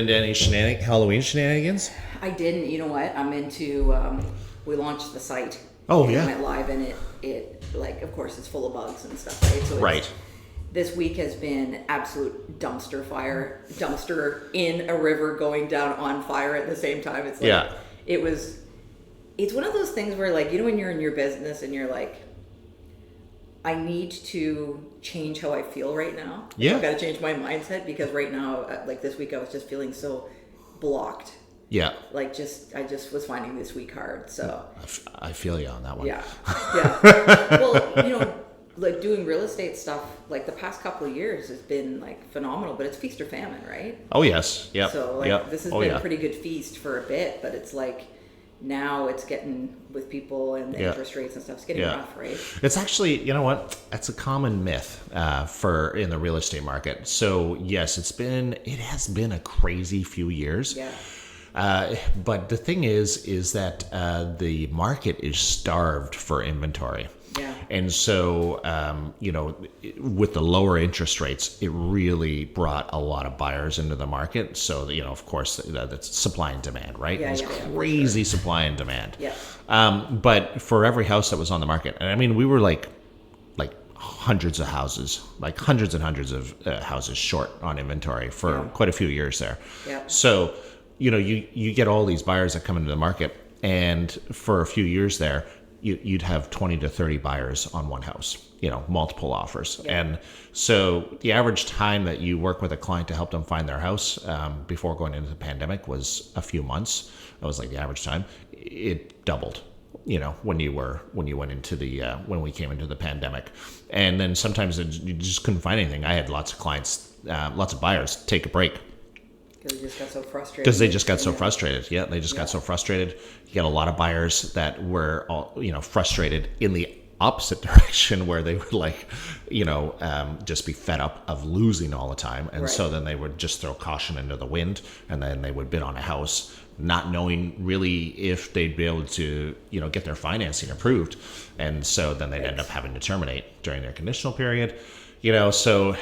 And any Halloween shenanigans? I didn't. You know what? I'm into. We launched the site. Oh, and yeah. It went live, and it like, of course, it's full of bugs and stuff, right? So Right. This week has been absolute dumpster fire, dumpster in a river going down on fire at the same time. It's like, Yeah. It's one of those things where, like, you know, when you're in your business and you're like, I need to change how I feel right now. Yeah. I've got to change my mindset, because right now, like this week, I was just feeling so blocked. Yeah. Like, I just was finding this week hard. So I feel you on that one. yeah, yeah. Well, you know, like doing real estate stuff, like the past couple of years has been like phenomenal, but it's feast or famine, right? Oh, yes. Yep. So like Yep. this has Oh, been yeah. a pretty good feast for a bit, but it's like now it's getting, with people and the Yeah. interest rates and stuff, it's getting Yeah. rough, right? It's actually, you know what? That's a common myth for in the real estate market. So yes, it has been a crazy few years. Yeah. But the thing is that the market is starved for inventory. Yeah. And so, with the lower interest rates, it really brought a lot of buyers into the market. So, of course, that's supply and demand, right? Yeah, It's yeah, for crazy supply and demand. Yeah. But for every house that was on the market, and I mean, we were like hundreds of houses, like hundreds and hundreds of houses short on inventory for quite a few years there. Yeah. So, you get all these buyers that come into the market, and for a few years there, you'd have 20 to 30 buyers on one house, multiple offers. Yeah. And so the average time that you work with a client to help them find their house before going into the pandemic was a few months. That was like the average time. It doubled, when we came into the pandemic. And then sometimes you just couldn't find anything. I had lots of clients, lots of buyers take a break. Because they just got so frustrated. Because they just got so frustrated. Yeah, they just got so frustrated. You get a lot of buyers that were, frustrated in the opposite direction, where they would just be fed up of losing all the time. And so then they would just throw caution into the wind, and then they would bid on a house, not knowing really if they'd be able to, get their financing approved. And so then they'd end up having to terminate during their conditional period. So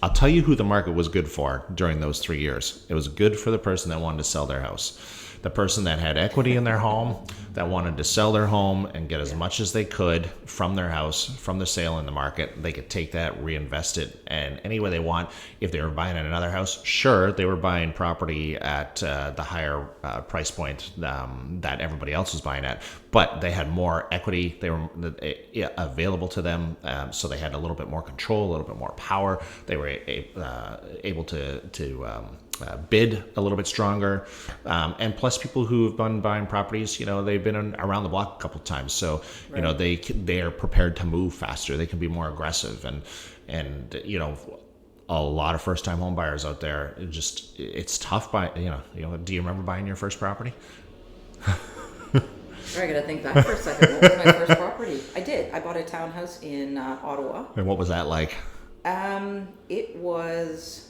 I'll tell you who the market was good for during those 3 years. It was good for the person that wanted to sell their house. The person that had equity in their home, that wanted to sell their home and get as much as they could from their house, from the sale in the market. They could take that, reinvest it, and any way they want. If they were buying another house, sure, they were buying property at the higher price point that everybody else was buying at, but they had more equity. They were available to them, so they had a little bit more control, a little bit more power. They were able to bid a little bit stronger, and plus people who have been buying properties, they've been around the block a couple of times, so they are prepared to move faster. They can be more aggressive, and a lot of first-time home buyers out there. It's tough. Do you remember buying your first property? I gotta think back for a second. What was my first property? I did. I bought a townhouse in Ottawa. And what was that like? It was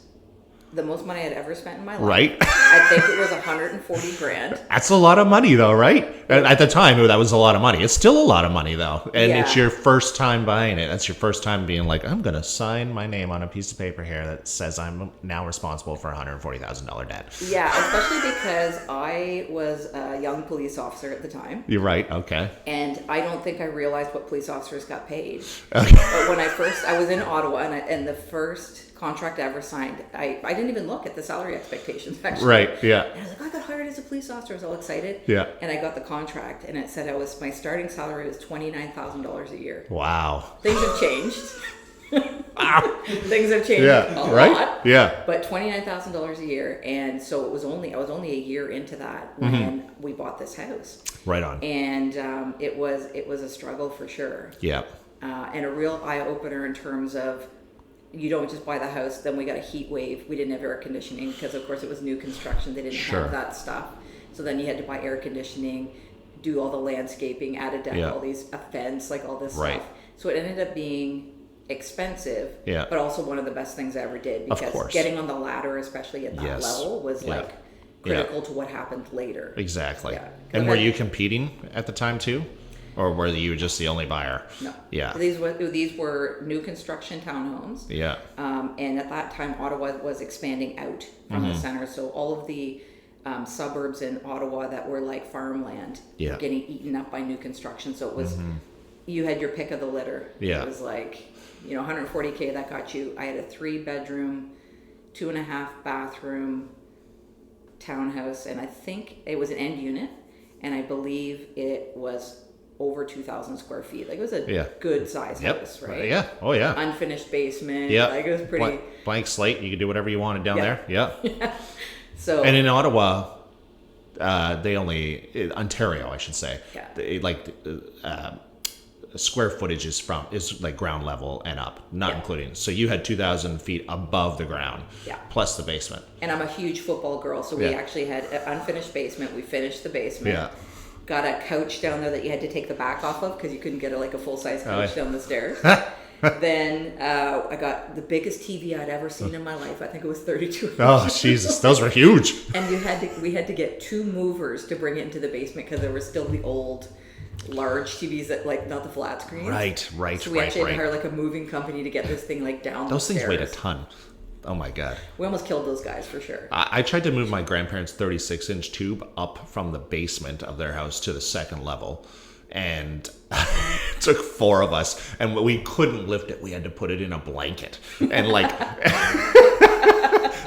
the most money I'd ever spent in my life. Right. I think it was 140 grand. That's a lot of money, though, right? At the time, that was a lot of money. It's still a lot of money, though. And it's your first time buying it. That's your first time being like, I'm going to sign my name on a piece of paper here that says I'm now responsible for $140,000 debt. Yeah, especially because I was a young police officer at the time. You're right. Okay. And I don't think I realized what police officers got paid. Okay. But when I was in Ottawa, and the first contract I ever signed, I didn't even look at the salary expectations, actually. Right, yeah. And I was like, I got hired as a police officer. I was all excited. Yeah. And I got the contract, and it said my starting salary was $29,000 a year. Wow. Things have changed. Things have changed a lot. Yeah. But $29,000 a year, and so I was only a year into that when we bought this house. Right on. And it was a struggle for sure. Yeah. And a real eye opener in terms of, you don't just buy the house. Then we got a heat wave. We didn't have air conditioning because, of course, it was new construction. They didn't have that stuff. So then you had to buy air conditioning, do all the landscaping, add a deck, all a fence, like all this stuff. So it ended up being expensive, but also one of the best things I ever did, because getting on the ladder, especially at that level, was critical to what happened later. Exactly. Yeah. And were you competing at the time too? Or were you just the only buyer? No. Yeah. So these were new construction townhomes. Yeah. And at that time, Ottawa was expanding out from the center. So all of the suburbs in Ottawa that were like farmland were getting eaten up by new construction. So it was, you had your pick of the litter. Yeah. It was like, $140K that got you. I had a 3-bedroom, 2.5 bathroom townhouse, and I think it was an end unit, and I believe it was over 2,000 square feet. Like, it was a good size house, right? Yeah. Oh yeah. Unfinished basement. Yeah. Like, it was pretty. Blank slate. You could do whatever you wanted down there. Yeah. So. And in Ottawa, Ontario, I should say. Yeah. Square footage is like ground level and up, not including. So you had 2,000 feet above the ground, plus the basement. And I'm a huge football girl, so we actually had an unfinished basement. We finished the basement. Yeah. Got a couch down there that you had to take the back off of because you couldn't get a full size couch down the stairs. Then I got the biggest TV I'd ever seen in my life. I think it was 32 inches. Oh Jesus, those were huge. And we had to get 2 movers to bring it into the basement because there were still the old large TVs that not the flat screens. Right. So we actually had to hire a moving company to get this thing down. Those the things stairs. weighed a ton. Oh my God. We almost killed those guys for sure. I tried to move my grandparents' 36-inch tube up from the basement of their house to the second level, and it took 4 of us, and we couldn't lift it. We had to put it in a blanket and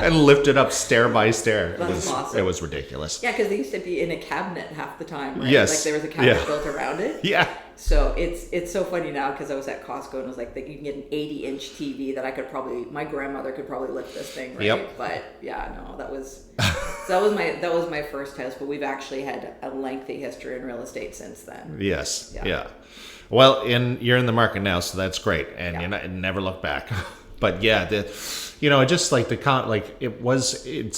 and lift it up stair by stair. Awesome. It was ridiculous. Yeah, because they used to be in a cabinet half the time, right? Yes. Like there was a cabinet built around it. Yeah. So it's so funny now because I was at Costco and it was like that you can get an 80-inch TV that my grandmother could probably lift this thing, right? Yep. But yeah, no, that was my first house, but we've actually had a lengthy history in real estate since then. Yes. Yeah. Well, you're in the market now, so that's great, and you never look back. But yeah, it's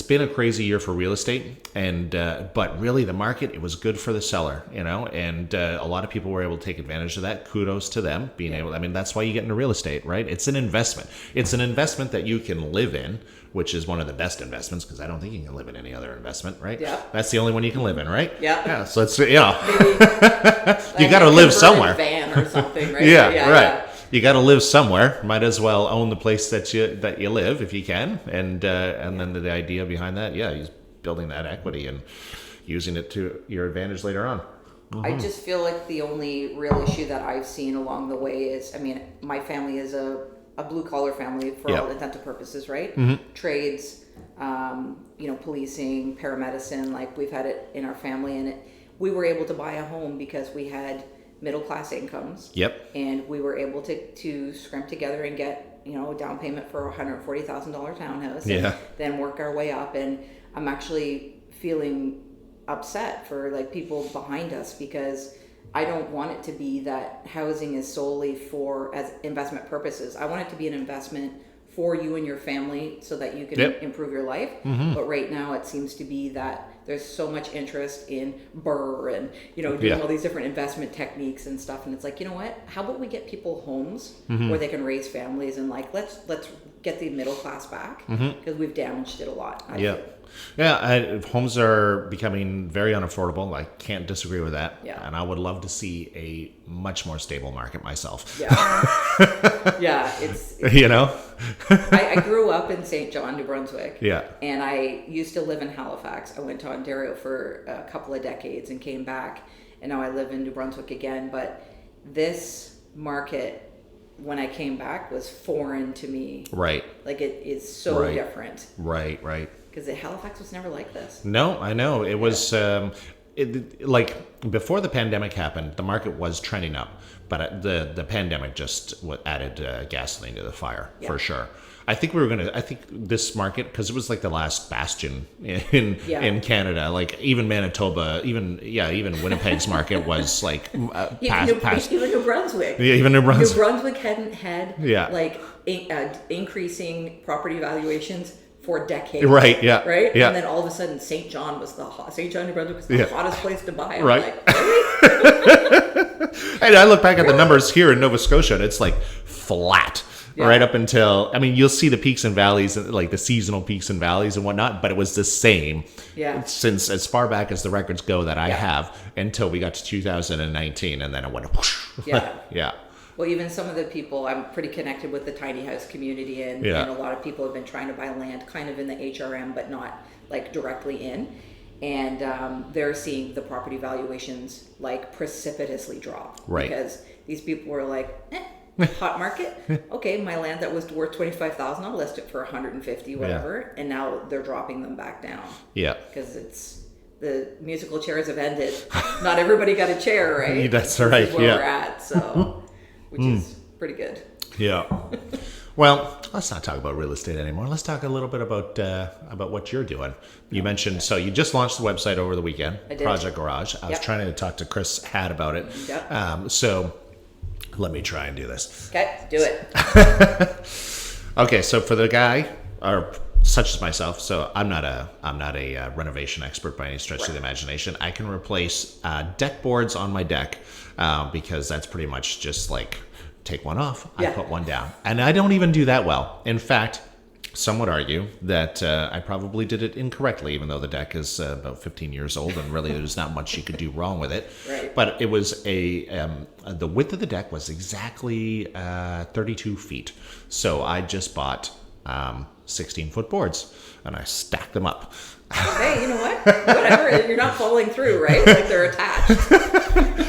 been a crazy year for real estate, and but really the market, it was good for the seller, and a lot of people were able to take advantage of that. Kudos to them being able. I mean, that's why you get into real estate, right? It's an investment. It's an investment that you can live in, which is one of the best investments because I don't think you can live in any other investment, right? Yeah. That's the only one you can live in, right? Yeah. Yeah. So it's Maybe, you got to live somewhere. Van or something, right? Yeah. Right. Yeah. You got to live somewhere. Might as well own the place that you live if you can, and then the idea behind that, is building that equity and using it to your advantage later on. Mm-hmm. I just feel like the only real issue that I've seen along the way is, my family is a blue collar family for all intents and purposes, right? Mm-hmm. Trades, policing, paramedicine, like we've had it in our family, and we were able to buy a home because we had middle class incomes. Yep. And we were able to scrimp together and get, a down payment for a $140,000 townhouse. And then work our way up. And I'm actually feeling upset for people behind us because I don't want it to be that housing is solely as investment purposes. I want it to be an investment for you and your family so that you can improve your life. Mm-hmm. But right now it seems to be that there's so much interest in BRRRR and, doing all these different investment techniques and stuff. And it's like, you know what? How about we get people homes where they can raise families and let's get the middle class back because we've damaged it a lot. I feel. Yeah, homes are becoming very unaffordable. I can't disagree with that. Yeah. And I would love to see a much more stable market myself. Yeah. It's I grew up in St. John, New Brunswick. Yeah. And I used to live in Halifax. I went to Ontario for a couple of decades and came back. And now I live in New Brunswick again. But this market, when I came back, was foreign to me. Right. Like it is so different. Right. Because Halifax was never like this. No, I know. It was before the pandemic happened, the market was trending up, but the pandemic just added gasoline to the fire for sure. I think this market, because it was like the last bastion in Canada, like even Manitoba, even Winnipeg's market was like past. Even New Brunswick. Yeah, even New Brunswick. New Brunswick hadn't had increasing property valuations for decades. Right. Yeah. Right. Yeah. And then all of a sudden, St. John, New Brunswick was the hottest place to buy. I'm right. Like, really? And I look back at the numbers here in Nova Scotia, and it's like flat. right up until, I mean, you'll see the peaks and valleys, like the seasonal peaks and valleys and whatnot, but it was the same since as far back as the records go that I have until we got to 2019, and then it went whoosh. Yeah. Well, even some of the people, I'm pretty connected with the tiny house community, and a lot of people have been trying to buy land kind of in the HRM, but not like directly in. And they're seeing the property valuations like precipitously drop. Right. Because these people were like, hot market? Okay, my land that was worth $25,000, I'll list it for $150, whatever. And now they're dropping them back down. Yeah. Because the musical chairs have ended. Not everybody got a chair, right? That's right. This is where we're at, so which is pretty good. Yeah. Well, let's not talk about real estate anymore. Let's talk a little bit about what you're doing. You mentioned, so you just launched the website over the weekend, I did. Project Garage. I was trying to talk to Chris Hadd about it. So let me try and do this. Okay, do it. Okay, so for the guy, or such as myself, so I'm not a renovation expert by any stretch of the imagination. I can replace deck boards on my deck because that's pretty much just like take one off, I put one down. And I don't even do that well. In fact, some would argue that I probably did it incorrectly, even though the deck is about 15 years old and really there's not much you could do wrong with it. Right. But it was the width of the deck was exactly 32 feet. So I just bought 16-foot boards and I stacked them up. Hey, you know what? Whatever. You're not following through, right? Like they're attached.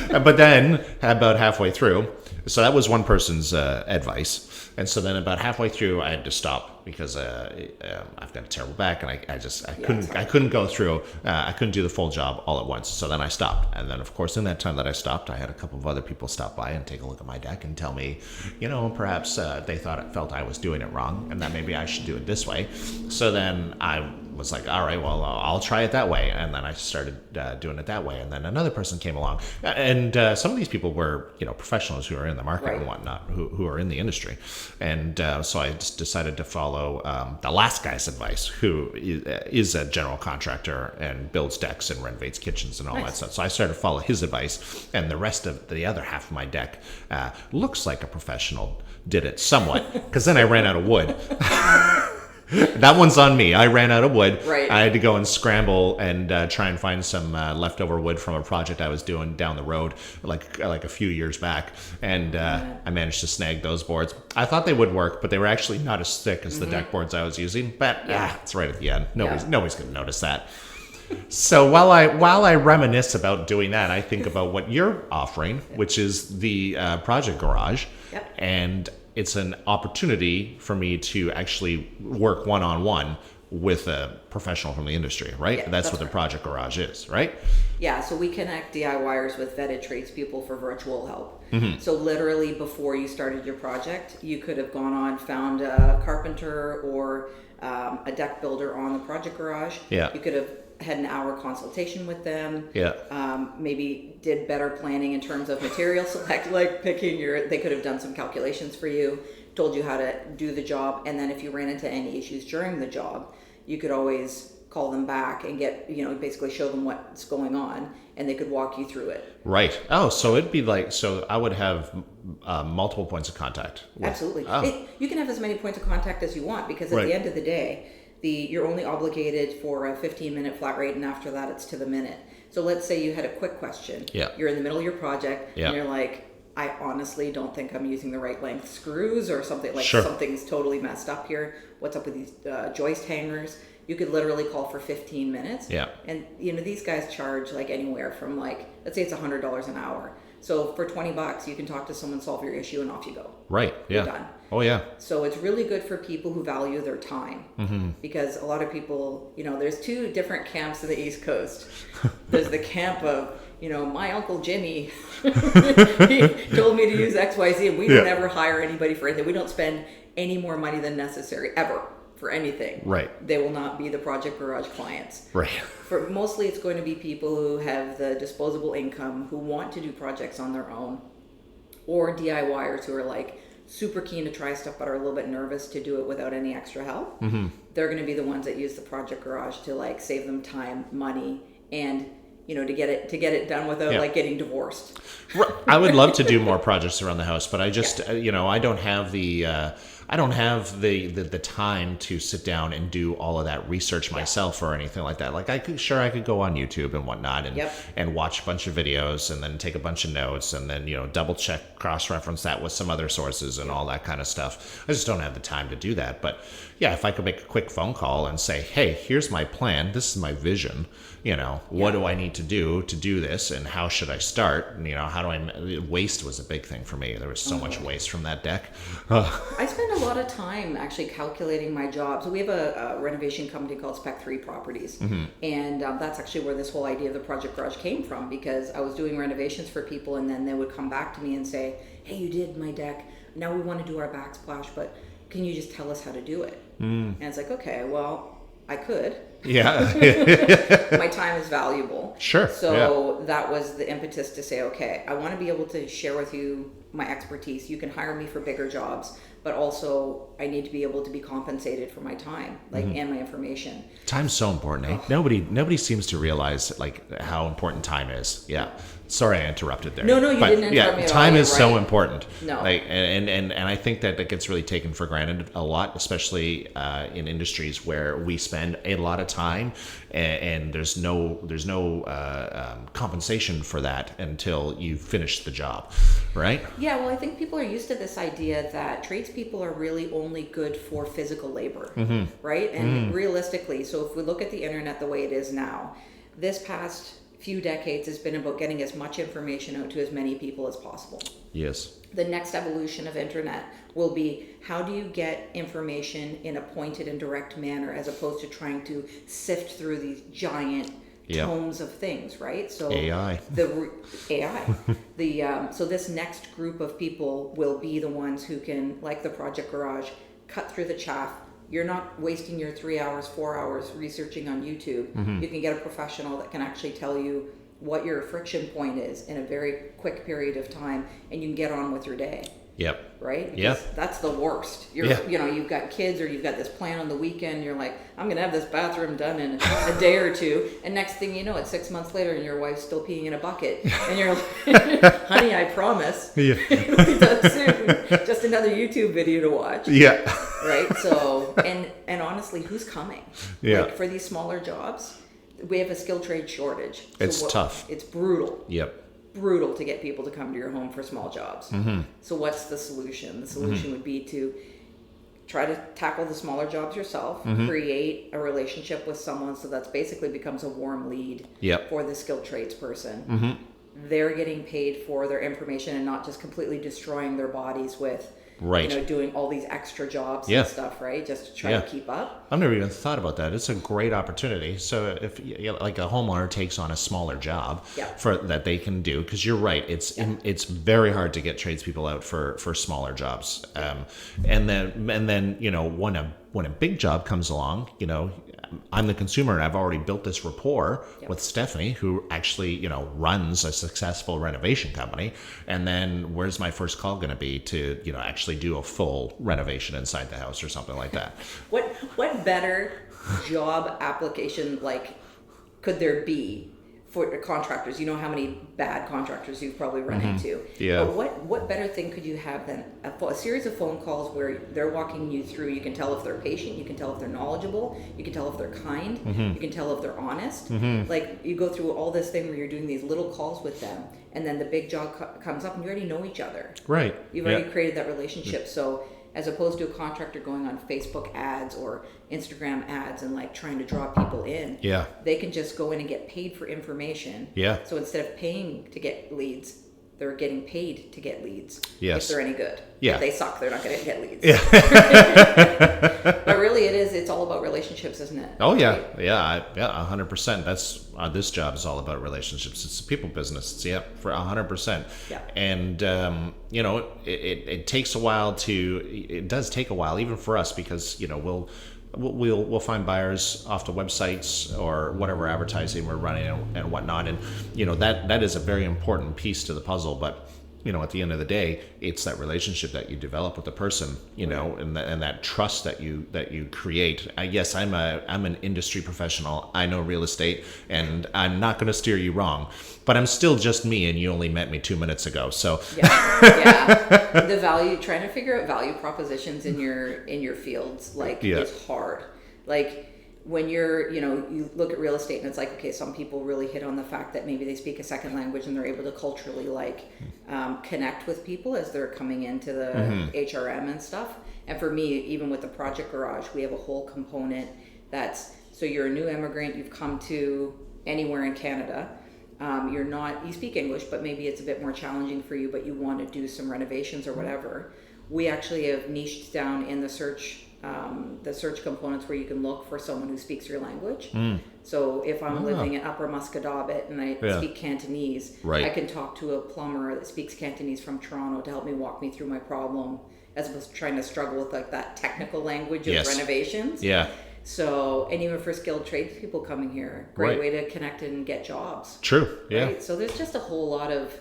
But then about halfway through, so that was one person's advice. And so then about halfway through, I had to stop because I've got a terrible back, and I couldn't go through. I couldn't do the full job all at once. So then I stopped. And then, of course, in that time that I stopped, I had a couple of other people stop by and take a look at my deck and tell me, perhaps they felt I was doing it wrong and that maybe I should do it this way. So then I was like, all right, well, I'll try it that way. And then I started doing it that way. And then another person came along. And some of these people were, professionals who are in the market and whatnot, who are in the industry. And so I just decided to follow the last guy's advice, who is a general contractor and builds decks and renovates kitchens and all that stuff. So I started to follow his advice. And the rest of the other half of my deck looks like a professional did it somewhat, because then I ran out of wood. That one's on me. I ran out of wood. Right. I had to go and scramble and try and find some leftover wood from a project I was doing down the road, like a few years back, and I managed to snag those boards. I thought they would work, but they were actually not as thick as the deck boards I was using. But it's right at the end. Nobody's going to notice that. So while I reminisce about doing that, I think about what you're offering, which is the Project Garage, and it's an opportunity for me to actually work one-on-one with a professional from the industry, right? Yeah, that's what the Project Garage is, right? Yeah, so we connect DIYers with vetted tradespeople for virtual help. Mm-hmm. So literally before you started your project, you could have gone on, found a carpenter or a deck builder on the Project Garage. Yeah. You could have had an hour consultation with them. Yeah. Maybe did better planning in terms of material select, like picking they could have done some calculations for you, told you how to do the job. And then if you ran into any issues during the job, you could always call them back and get, basically show them what's going on, and they could walk you through it. Right. Oh, so it'd be like, so I would have multiple points of contact. Absolutely. Oh. You can have as many points of contact as you want, because at the end of the day, you're only obligated for a 15-minute flat rate, and after that it's to the minute. So let's say you had a quick question. Yeah. You're in the middle of your project, yeah. and you're like, I honestly don't think I'm using the right length screws, or something like Sure. something's totally messed up here. What's up with these joist hangers? You could literally call for 15 minutes. Yeah. And these guys charge like anywhere from let's say it's $100 an hour. So for $20, you can talk to someone, solve your issue, and off you go. Right. Yeah. You're done. Oh yeah. So it's really good for people who value their time, mm-hmm. because a lot of people, there's two different camps in the East Coast. There's the camp of, my Uncle Jimmy, he told me to use XYZ, and we don't ever hire anybody for anything. We don't spend any more money than necessary ever for anything. Right. They will not be the Project Garage clients. Right. For mostly it's going to be people who have the disposable income, who want to do projects on their own, or DIYers who are super keen to try stuff but are a little bit nervous to do it without any extra help. Mm-hmm. They're going to be the ones that use the Project Garage to save them time, money, and to get it done without like getting divorced. I would love to do more projects around the house, but I just I don't have the time to sit down and do all of that research myself or anything like that. Like I could go on YouTube and whatnot and watch a bunch of videos and then take a bunch of notes and then double check, cross reference that with some other sources and all that kind of stuff. I just don't have the time to do that. But yeah, if I could make a quick phone call and say, hey, here's my plan, this is my vision, what do I need to do this, and how should I start? And, how do I? Waste was a big thing for me. There was so much waste from that deck. I spend a lot of time actually calculating my job. So we have a renovation company called Spec 3 Properties, and that's actually where this whole idea of the Project Garage came from, because I was doing renovations for people, and then they would come back to me and say, hey, you did my deck, now we want to do our backsplash, but can you just tell us how to do it? And it's like, okay, well, I could. Yeah. My time is valuable. Sure. So that was the impetus to say, okay, I want to be able to share with you my expertise. You can hire me for bigger jobs, but also I need to be able to be compensated for my time, and my information. Time's so important, eh? Nobody seems to realize how important time is. Yeah. Sorry, I interrupted there. No, you didn't interrupt me at all. Time is so important. No. And I think that gets really taken for granted a lot, especially in industries where we spend a lot of time and there's no compensation for that until you finish the job, right? Yeah, well, I think people are used to this idea that tradespeople are really only good for physical labor, right? And realistically, so if we look at the internet the way it is now, this past few decades has been about getting as much information out to as many people as possible. Yes. The next evolution of internet will be, how do you get information in a pointed and direct manner as opposed to trying to sift through these giant tomes of things, right? So AI. So this next group of people will be the ones who can, like the Project Garage, cut through the chaff. You're not wasting your 3 hours, 4 hours researching on YouTube. You can get a professional that can actually tell you what your friction point is in a very quick period of time, and you can get on with your day. Yep. Right? Yeah. That's the worst. You've got kids, or you've got this plan on the weekend. You're like, I'm going to have this bathroom done in a day or two. And next thing you know, it's 6 months later and your wife's still peeing in a bucket. And you're like, honey, I promise. Yeah. It'll be done soon. Just another YouTube video to watch. Yeah. Right? So, and honestly, who's coming? Yeah. Like for these smaller jobs, we have a skilled trade shortage. It's tough. It's brutal. Yep. Brutal to get people to come to your home for small jobs. So what's the solution? The solution would be to try to tackle the smaller jobs yourself, create a relationship with someone, so that's basically becomes a warm lead for the skilled trades person. They're getting paid for their information and not just completely destroying their bodies with doing all these extra jobs and stuff, right? Just to try to keep up. I've never even thought about that. It's a great opportunity. So if like a homeowner takes on a smaller job for that they can do, because you're right, it's very hard to get tradespeople out for smaller jobs. And then when a big job comes along, I'm the consumer and I've already built this rapport with Stephanie, who actually, runs a successful renovation company. And then where's my first call going to be to, actually do a full renovation inside the house or something like that? What better job application could there be for contractors? You know how many bad contractors you've probably run into. Yeah. But what better thing could you have than a series of phone calls where they're walking you through? You can tell if they're patient, you can tell if they're knowledgeable, you can tell if they're kind, you can tell if they're honest. Like you go through all this thing where you're doing these little calls with them, and then the big job comes up and you already know each other. Right. You've already created that relationship. So as opposed to a contractor going on Facebook ads or Instagram ads and trying to draw people in. Yeah. They can just go in and get paid for information. Yeah. So instead of paying to get leads, they're getting paid to get leads. Yes. If they're any good. Yeah. If they suck, they're not going to get leads. Yeah. But really it's all about relationships, isn't it? Oh yeah. Right? Yeah. 100%. That's this job is all about relationships. It's a people business. For 100%. Yeah. And it takes a while it does take a while even for us, because we'll find buyers off the websites or whatever advertising we're running and whatnot, and that is a very important piece to the puzzle. But at the end of the day, it's that relationship that you develop with the person, and that trust that you create. Yes, I'm an industry professional. I know real estate, and I'm not going to steer you wrong, but I'm still just me, and you only met me 2 minutes ago. So the value, trying to figure out value propositions in your fields, is hard. Like, when you look at real estate and it's like, okay, some people really hit on the fact that maybe they speak a second language and they're able to culturally connect with people as they're coming into the HRM and stuff. And for me, even with the Project Garage, we have a whole component so you're a new immigrant, you've come to anywhere in Canada. You speak English, but maybe it's a bit more challenging for you, but you want to do some renovations or whatever. We actually have niched down in the search components where you can look for someone who speaks your language. So if I'm living in Upper Muscatawbit and I speak Cantonese, I can talk to a plumber that speaks Cantonese from Toronto to help me walk me through my problem, as opposed to trying to struggle with that technical language of renovations. Yeah. So, and even for skilled tradespeople coming here, great way to connect and get jobs. True. Yeah. Right? So there's just a whole lot of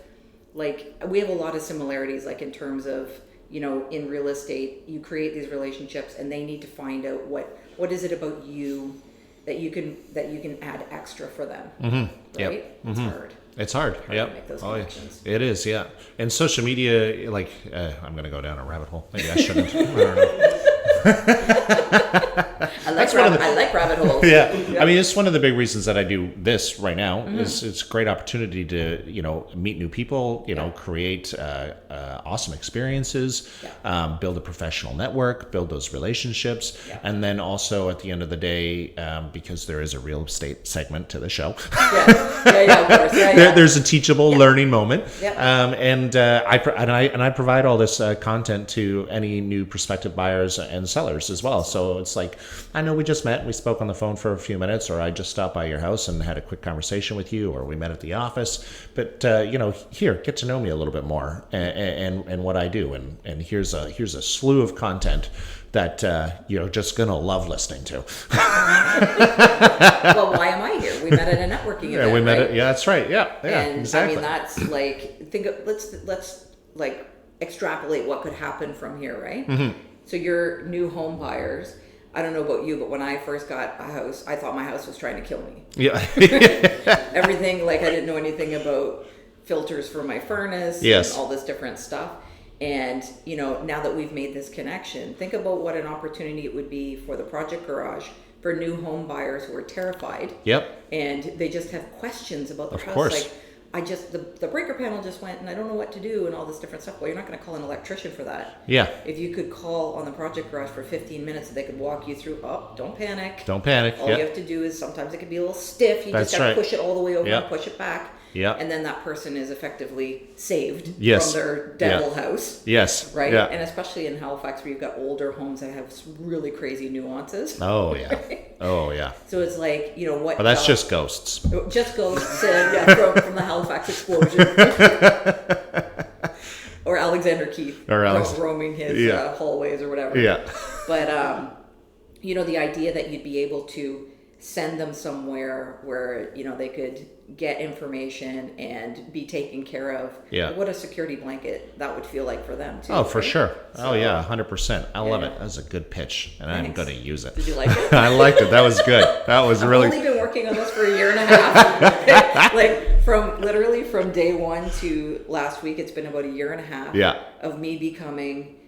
we have a lot of similarities, in terms of, in real estate, you create these relationships and they need to find out what is it about you that you can add extra for them. Right? It's hard. It's hard. To make those connections. It is. Yeah. And social media, I'm going to go down a rabbit hole. Maybe I shouldn't. I don't know. I like rabbit holes. Yeah. I mean, it's one of the big reasons that I do this right now. Is it's a great opportunity to meet new people, create awesome experiences, build a professional network, build those relationships, and then also at the end of the day, because there is a real estate segment to the show, of course. There's a teachable learning moment, and I provide all this content to any new prospective buyers and sellers as well. So it's like, I know we just met, we spoke on the phone for a few minutes, or I just stopped by your house and had a quick conversation with you, or we met at the office, but here, get to know me a little bit more and what I do, and here's a slew of content that you're just gonna love listening to. Well, why am I here? We met at a networking event. Yeah, we met at, that's right. Yeah, and exactly. I mean, that's let's extrapolate what could happen from here, right? So you're new home buyers. I don't know about you, but when I first got a house, I thought my house was trying to kill me. Yeah. Everything, I didn't know anything about filters for my furnace and all this different stuff. And, now that we've made this connection, think about what an opportunity it would be for the Project Garage, for new home buyers who are terrified. Yep. And they just have questions about their house. Of course. The breaker panel just went and I don't know what to do and all this different stuff. Well, you're not going to call an electrician for that. Yeah. If you could call on the Project Garage for 15 minutes, they could walk you through, don't panic. Don't panic. All you have to do is, sometimes it can be a little stiff. You just got to push it all the way over and push it back. Yeah. And then that person is effectively saved from their devil house. Yes. Right? Yeah. And especially in Halifax, where you've got older homes that have really crazy nuances. Oh, yeah. Right? Oh, yeah. So it's what... But that's just ghosts. Just ghosts, from the Halifax explosion. Or Alexander Keith. Or roaming his hallways or whatever. Yeah. But, the idea that you'd be able to send them somewhere where, they could get information and be taken care of. Yeah. What a security blanket that would feel like for them too. Oh, for sure. So, 100%. I love it. That's a good pitch, and I'm going to use it. Did you like it? I liked it. That was good. That was really... I've only been working on this for a year and a half. From day one to last week, it's been about a year and a half of me becoming,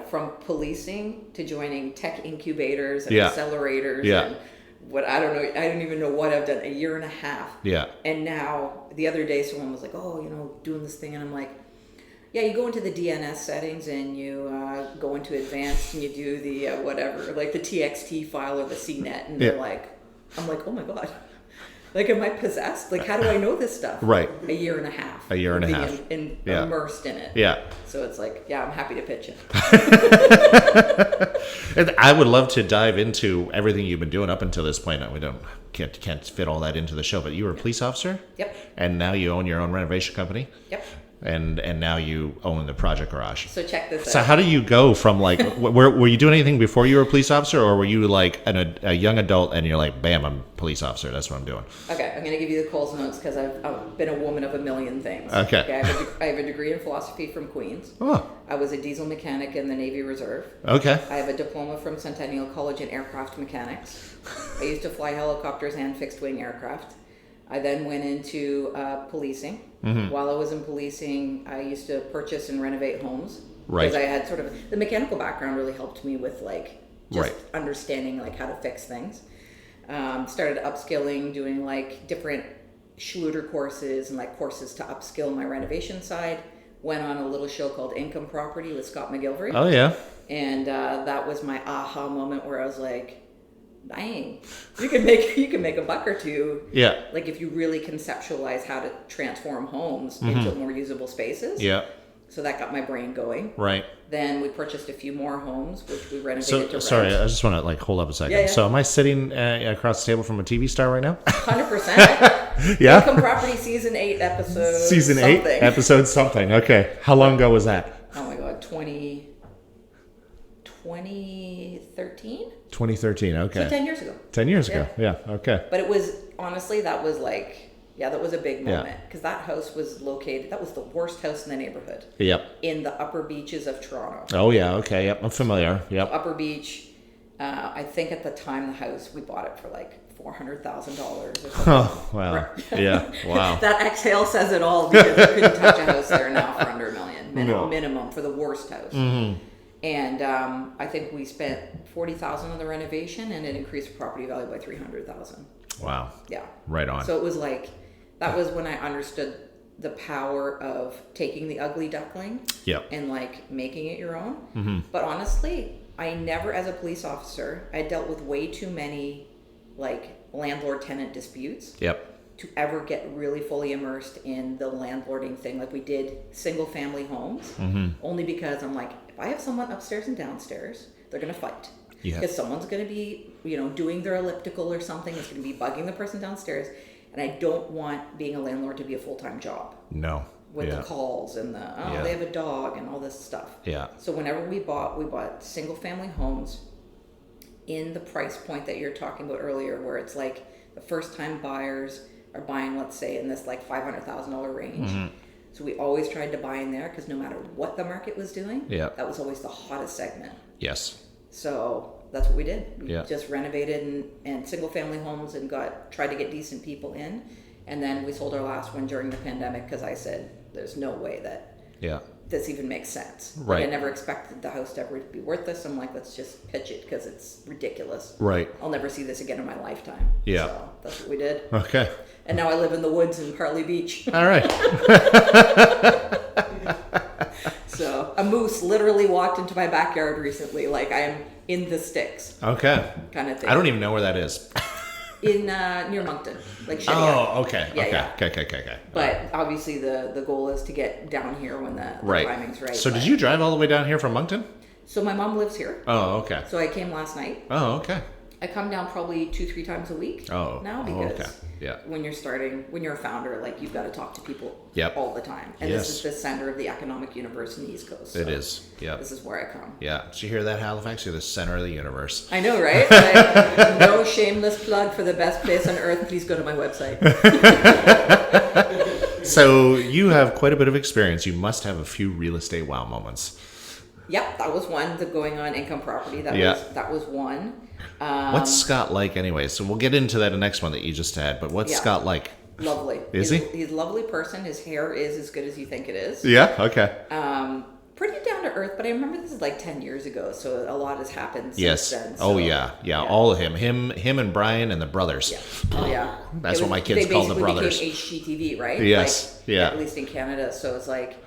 from policing to joining tech incubators and accelerators and I don't even know what I've done. A year and a half. Yeah. And now, the other day, someone was like, doing this thing. And I'm like, yeah, you go into the DNS settings and you go into advanced and you do the the TXT file or the CNET. And they're like, I'm like, oh my God. Am I possessed? How do I know this stuff? Right. A year and a half. A year and a half. Immersed in it. Yeah. So it's I'm happy to pitch it. And I would love to dive into everything you've been doing up until this point. We can't fit all that into the show, but you were a police officer? Yep. And now you own your own renovation company? Yep. and now you own the project garage. So check this out. So how do you go from like, were you doing anything before you were a police officer, or were you like a young adult and you're like, bam, I'm a police officer, that's what I'm doing? Okay, I'm going to give you the Coles Notes because I've been a woman of a million things. Okay. I have a degree in philosophy from Queen's. Oh. I was a diesel mechanic in the Navy Reserve. Okay. I have a diploma from Centennial College in aircraft mechanics. I used to fly helicopters and fixed-wing aircraft. I then went into policing. Mm-hmm. While I was in policing, I used to purchase and renovate homes. Right. Because I had sort of the mechanical background really helped me with like just understanding like how to fix things. Started upskilling, doing like different Schluter courses and like courses to upskill my renovation side. Went on a little show called Income Property with Scott McGilvery. Oh yeah. And that was my aha moment where I was like, dang, you can make a buck or two. Yeah. Like if you really conceptualize how to transform homes into more usable spaces. Yeah. So that got my brain going. Right. Then we purchased a few more homes, which we renovated to rent. Sorry, I just want to like hold up a second. Yeah. So am I sitting across the table from a TV star right now? 100%. Yeah. Income Property season 8 episode. Season something. 8 episode something. Okay. How long ago was that? Oh my God, 2013. 2013. Okay. So 10 years ago. 10 years ago. Yeah. Okay. But it was honestly that was a big moment because that house was located. That was the worst house in the neighborhood. Yep. In the upper beaches of Toronto. Oh yeah. Okay. Yep. I'm familiar. Yep. Upper Beach. I think at the time the house we bought it for like $400,000 or something. Oh wow. Yeah. Wow. That exhale says it all because you couldn't touch a house there now for under $1 million minimum for the worst house. Mm-hmm. And I think we spent $40,000 on the renovation, and it increased the property value by $300,000. Wow. Yeah. Right on. So it was like that was when I understood the power of taking the ugly duckling and like making it your own. Mm-hmm. But honestly, I never, as a police officer, I dealt with way too many like landlord-tenant disputes. Yep. To ever get really fully immersed in the landlording thing. Like we did single family homes, only because I'm like, if I have someone upstairs and downstairs, they're going to fight. Because someone's going to be, doing their elliptical or something. It's going to be bugging the person downstairs. And I don't want being a landlord to be a full-time job. No. With the calls and they have a dog and all this stuff. Yeah. So whenever we bought single family homes in the price point that you're talking about earlier, where it's like the first time buyers are buying, let's say, in this like $500,000 range. Mm-hmm. So we always tried to buy in there because no matter what the market was doing, that was always the hottest segment. Yes. So that's what we did. We just renovated and single family homes and tried to get decent people in. And then we sold our last one during the pandemic because I said, there's no way that this even makes sense. Right. Like I never expected the house to ever be worth this. I'm like, let's just pitch it because it's ridiculous. Right. I'll never see this again in my lifetime. Yeah. So that's what we did. Okay. And now I live in the woods in Harley Beach. All right. So a moose literally walked into my backyard recently. Like I am in the sticks. Okay. Kind of thing. I don't even know where that is. In near Moncton, like Shitty. Oh, okay. Okay. But obviously the goal is to get down here when the timing's right. So did you drive all the way down here from Moncton? So my mom lives here. Oh, okay. So I came last night. Oh, okay. I come down probably 2-3 times a week now because when you're a founder, like you've got to talk to people all the time. And this is the center of the economic universe in the East Coast. So it is. Yeah. This is where I come. Yeah. Did you hear that, Halifax? You're the center of the universe. I know, right? Like, no shameless plug for the best place on earth. Please go to my website. So you have quite a bit of experience. You must have a few real estate wow moments. Yep, that was one. The going on income property. That was one. What's Scott like anyway? So we'll get into that next one that you just had, but what's Scott like? Lovely. He's a lovely person. His hair is as good as you think it is. Yeah, okay. Pretty down to earth, but I remember this is like 10 years ago, so a lot has happened since then. So, all of him and Brian and the brothers. Yeah. That's what my kids call the brothers. They became HGTV, right? Yes, At least in Canada, so it's like...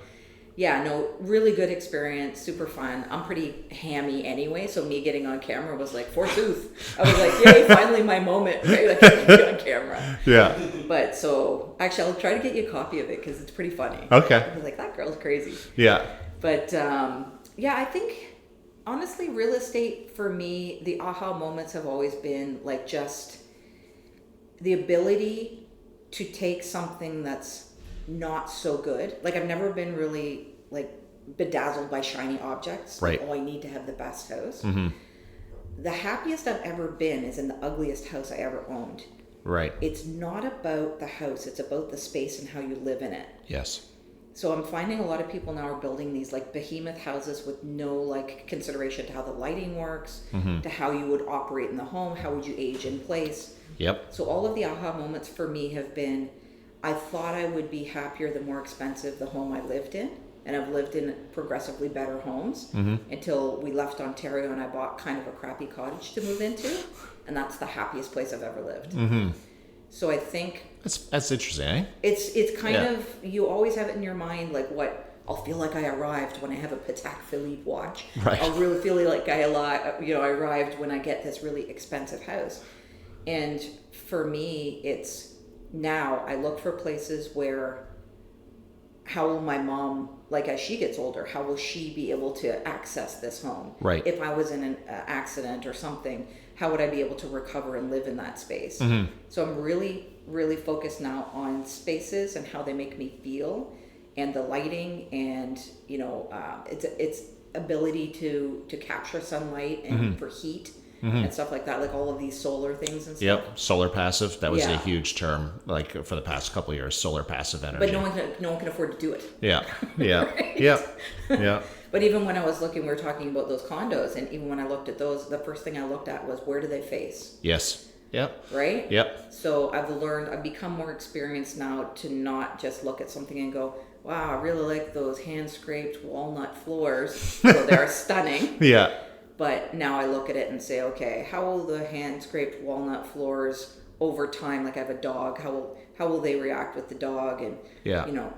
Yeah, no, really good experience, super fun. I'm pretty hammy anyway, so me getting on camera was like, forsooth. I was like, yay, finally my moment, right? Like, I can be on camera. Yeah. But so, actually, I'll try to get you a copy of it because it's pretty funny. Okay. I was like, that girl's crazy. Yeah. But, I think, honestly, real estate for me, the aha moments have always been like just the ability to take something that's not so good. Like I've never been really like bedazzled by shiny objects. Right. Like, oh, I need to have the best house. Mm-hmm. The happiest I've ever been is in the ugliest house I ever owned. Right. It's not about the house, it's about the space and how you live in it. Yes. So I'm finding a lot of people now are building these like behemoth houses with no like consideration to how the lighting works, to how you would operate in the home, how would you age in place. Yep. So all of the aha moments for me have been, I thought I would be happier the more expensive the home I lived in. And I've lived in progressively better homes until we left Ontario and I bought kind of a crappy cottage to move into. And that's the happiest place I've ever lived. Mm-hmm. So I think that's interesting, eh? It's kind of, you always have it in your mind, like what, I'll feel like I arrived when I have a Patek Philippe watch. Right. I'll really feel like I arrived when I get this really expensive house. And for me, it's now I look for places where, how will my mom, like as she gets older, how will she be able to access this home? Right. If I was in an accident or something, how would I be able to recover and live in that space? So I'm really, really focused now on spaces and how they make me feel, and the lighting, and its ability to capture sunlight and for heat and stuff like that, like all of these solar things and stuff. Yep, solar passive. That was a Yeah. huge term, like for the past couple of years. Solar passive energy. But no one can afford to do it. Yeah, yeah, Right? yeah. But even when I was looking, we were talking about those condos, and even when I looked at those, the first thing I looked at was, where do they face? Yes. Yep. Right? Yep. So I've become more experienced now to not just look at something and go, wow, I really like those hand-scraped walnut floors. So they're stunning. Yeah. But now I look at it and say, okay, how will the hand-scraped walnut floors over time, like I have a dog, how will they react with the dog? And, Yeah.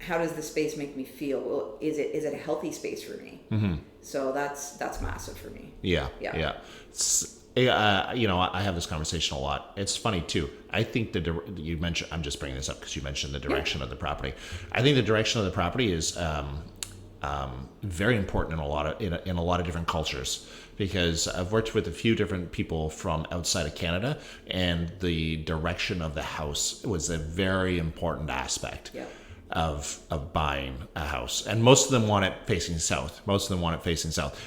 how does the space make me feel? Well, is it a healthy space for me? Mm-hmm. So that's massive for me. Yeah. Yeah. Yeah. I have this conversation a lot. It's funny too. I think you mentioned, I'm just bringing this up because you mentioned the direction of the property. I think the direction of the property is very important in a lot of different cultures, because I've worked with a few different people from outside of Canada, and the direction of the house was a very important aspect. Yeah. Of buying a house, and most of them want it facing south.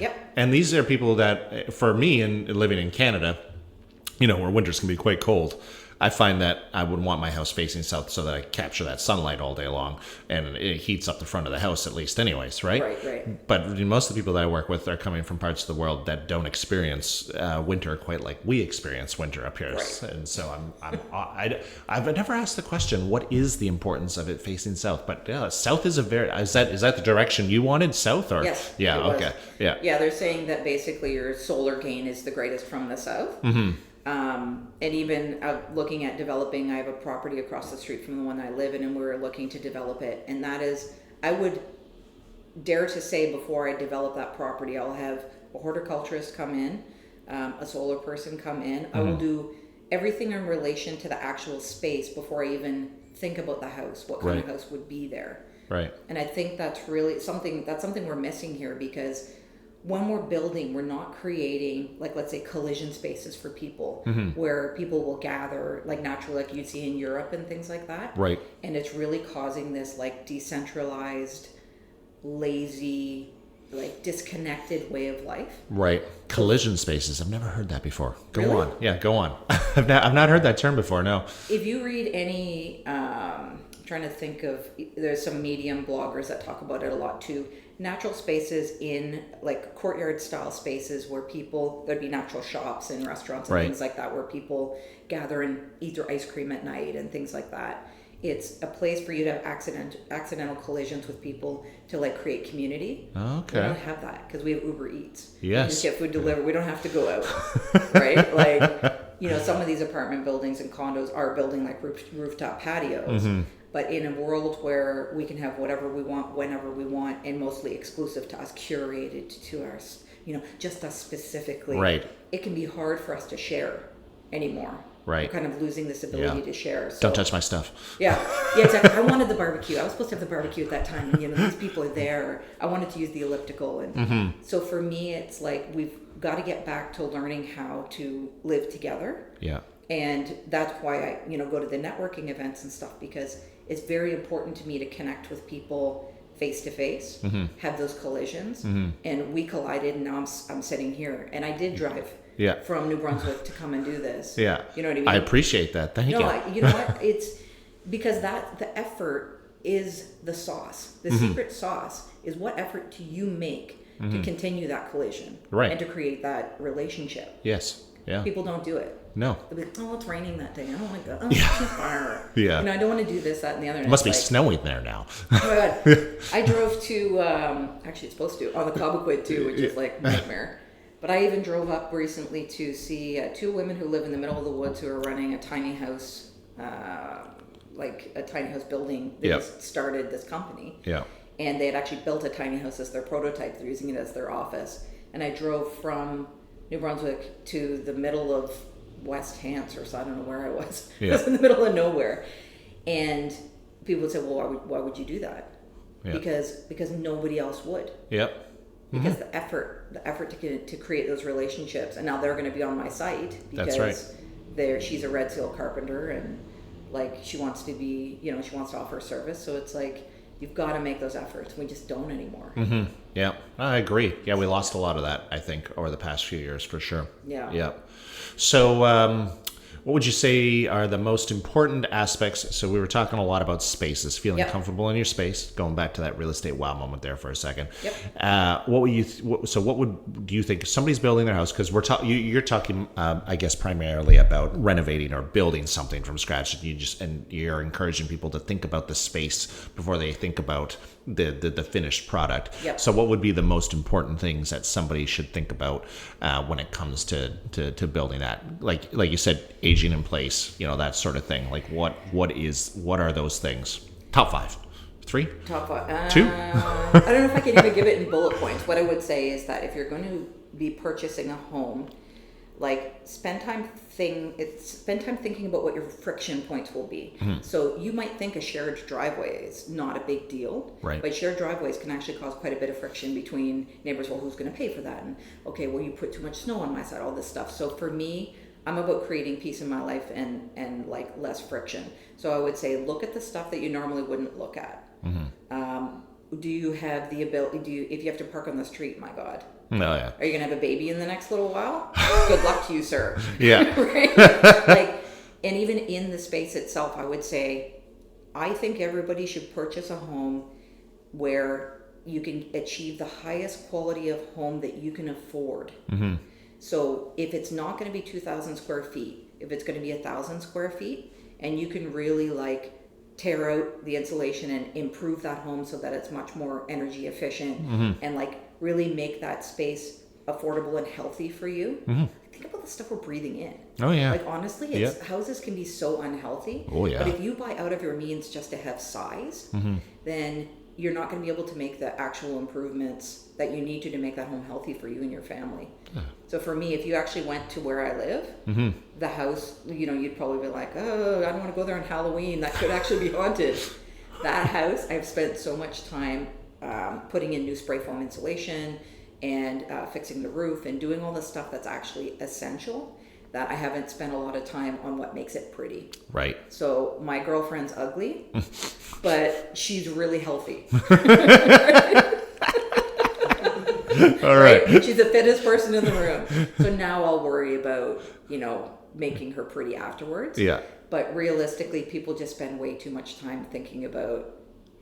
Yep. And these are people that, for me, and living in Canada, where winters can be quite cold, I find that I would want my house facing south so that I capture that sunlight all day long, and it heats up the front of the house at least anyways, right? Right. But most of the people that I work with are coming from parts of the world that don't experience winter quite like we experience winter up here. Right. And so I've never asked the question, what is the importance of it facing south? But yeah, south is is that the direction you wanted, south? Or Yes. Yeah, okay. Yeah. Yeah, they're saying that basically your solar gain is the greatest from the south. Mm-hmm. And even looking at developing, I have a property across the street from the one I live in, and we're looking to develop it. And that is, I would dare to say, before I develop that property, I'll have a horticulturist come in, a solar person come in. Mm-hmm. I will do everything in relation to the actual space before I even think about the house, what kind of house would be there. Right. And I think that's really something we're missing here, because when we're building, we're not creating, like, let's say, collision spaces for people, where people will gather, like naturally, like you'd see in Europe and things like that. Right. And it's really causing this like decentralized, lazy, like disconnected way of life. Right. Collision spaces. I've never heard that before. Go Really? on. Yeah, go on. I've not heard that term before, no. If you read any, trying to think of, there's some Medium bloggers that talk about it a lot too. Natural spaces in like courtyard style spaces where there'd be natural shops and restaurants and things like that, where people gather and eat their ice cream at night and things like that. It's a place for you to have accidental collisions with people to like create community. Okay. We don't have that because we have Uber Eats. Yes. We just get food delivered. We don't have to go out, right? Like, some of these apartment buildings and condos are building like rooftop patios. Mm-hmm. But in a world where we can have whatever we want, whenever we want, and mostly exclusive to us, curated to us, just us specifically, right, it can be hard for us to share anymore. Right. We're kind of losing this ability to share. So, don't touch my stuff. Yeah, exactly. I wanted the barbecue. I was supposed to have the barbecue at that time. And, these people are there. I wanted to use the elliptical. And so for me, it's like we've got to get back to learning how to live together. Yeah. And that's why I, go to the networking events and stuff, because it's very important to me to connect with people face to face, have those collisions, and we collided, and now I'm sitting here, and I did drive from New Brunswick to come and do this. Yeah, you know what I mean. I appreciate that. Thank you. You know what? It's because the effort is the sauce. The secret sauce is what effort do you make to continue that collision, right, and to create that relationship. Yes. Yeah. People don't do it. No. They'll be like, oh, it's raining that day. I don't like that. Oh, it's too far. Yeah. I don't want to do this, that, and the other. It must be snowing there now. Oh my God. I drove to, actually it's supposed to, on the Cobequid too, which is like nightmare. But I even drove up recently to see 2 women who live in the middle of the woods who are running a tiny house, like a tiny house building. They just started this company. Yeah. And they had actually built a tiny house as their prototype. They're using it as their office. And I drove from New Brunswick to the middle of West Hants, or so I don't know where I was. Yeah. I was in the middle of nowhere, and people would say, "Well, why would you do that?" Yeah. Because nobody else would. Yep. Because the effort to create those relationships, and now they're going to be on my site because she's a Red Seal carpenter, and like she wants to be, she wants to offer service. So it's like, you've got to make those efforts. We just don't anymore. Mm-hmm. Yeah, I agree. Yeah, we lost a lot of that, I think, over the past few years, for sure. Yeah. Yeah. So what would you say are the most important aspects? So we were talking a lot about spaces, feeling comfortable in your space, going back to that real estate wow moment there for a second. Yep. What do you think somebody's building their house? Because you're talking, I guess, primarily about renovating or building something from scratch. And you're encouraging people to think about the space before they think about the finished product. Yep. So what would be the most important things that somebody should think about when it comes to building that? Like you said, aging in place, that sort of thing. Like what are those things? Top 5. 3? Top 5. 2? I don't know if I can even give it in bullet points. What I would say is that if you're going to be purchasing a home, like spend time thinking about what your friction points will be. Mm-hmm. So you might think a shared driveway is not a big deal, right? But shared driveways can actually cause quite a bit of friction between neighbors. Well, who's going to pay for that? And okay, well, you put too much snow on my side, all this stuff. So for me, I'm about creating peace in my life and like less friction. So I would say, look at the stuff that you normally wouldn't look at. Mm-hmm. Do you have the ability? If you have to park on the street, my God. Oh, yeah. Are you going to have a baby in the next little while? Good luck to you, sir. Yeah. Right? And even in the space itself, I would say, I think everybody should purchase a home where you can achieve the highest quality of home that you can afford. Mm-hmm. So if it's not going to be 2,000 square feet, if it's going to be 1,000 square feet, and you can really tear out the insulation and improve that home so that it's much more energy efficient, and really make that space affordable and healthy for you. Mm-hmm. Think about the stuff we're breathing in. Oh yeah. Honestly, houses can be so unhealthy. Oh yeah. But if you buy out of your means just to have size, then you're not going to be able to make the actual improvements that you need to make that home healthy for you and your family. Yeah. So for me, if you actually went to where I live, the house, you'd probably be like, oh, I don't want to go there on Halloween. That could actually be haunted. That house, I've spent so much time putting in new spray foam insulation and fixing the roof and doing all the stuff that's actually essential, that I haven't spent a lot of time on what makes it pretty. Right. So my girlfriend's ugly, but she's really healthy. All right. She's the fittest person in the room. So now I'll worry about, making her pretty afterwards. Yeah. But realistically, people just spend way too much time thinking about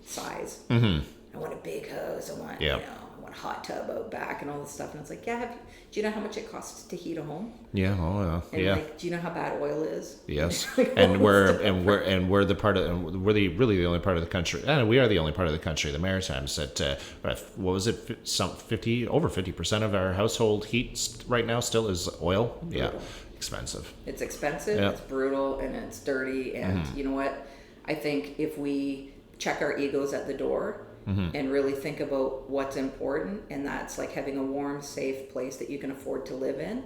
size. Mm-hmm. I want a big house. I want, I want a hot tub out back and all this stuff. And it's like, do you know how much it costs to heat a home? Yeah. Oh yeah. And do you know how bad oil is? Yes. and we're really the only part of the country. And we are the only part of the country, the Maritimes, that what was it? Over 50% of our household heat right now still is oil. Brutal. Yeah. Expensive. It's expensive. Yep. It's brutal, and it's dirty. And you know what? I think if we check our egos at the door. And really think about what's important, and that's having a warm, safe place that you can afford to live in.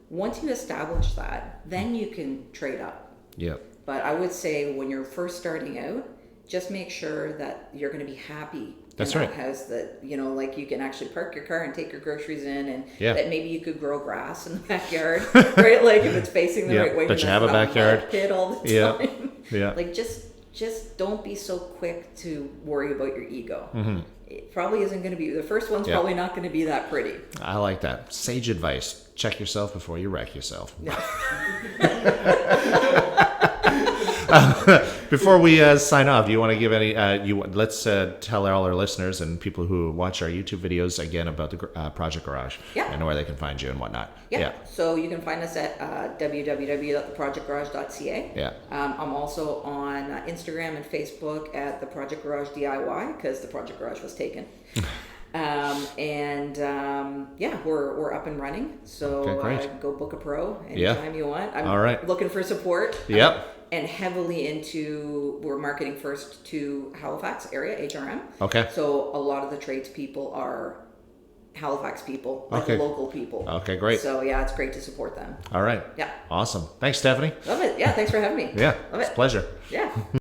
Once you establish that, then you can trade up. Yep. But I would say when you're first starting out, just make sure that you're going to be happy That's in right. that house that, you know, like you can actually park your car and take your groceries in, and Yeah. that maybe you could grow grass in the backyard, right? Like if it's facing the Yeah, right way. but you and have a not backyard. pit all the Yeah. time. Yeah. Like just don't be so quick to worry about your ego. Mm-hmm. It probably isn't going to be, the first one's Yeah. probably not going to be that pretty. I like that. Sage advice. Check yourself before you wreck yourself. Yeah. Before we sign off, do you want to give any? Let's tell all our listeners and people who watch our YouTube videos again about the Project Garage, Yeah. and where they can find you and whatnot. Yeah. So you can find us at www.theprojectgarage.ca. Yeah. I'm also on Instagram and Facebook at the Project Garage DIY because the Project Garage was taken. Yeah, we're up and running. So Okay, great. go book a pro Yeah. anytime you want. I'm All right. looking for support. Yep. And heavily we're marketing first to Halifax area, HRM. Okay. So a lot of the tradespeople are Halifax people, like Okay. local people. Okay, great. So yeah, it's great to support them. All right. Yeah. Awesome. Thanks, Stephanie. Love it. Yeah, thanks for having me. Yeah. Love It's a it. pleasure. Yeah.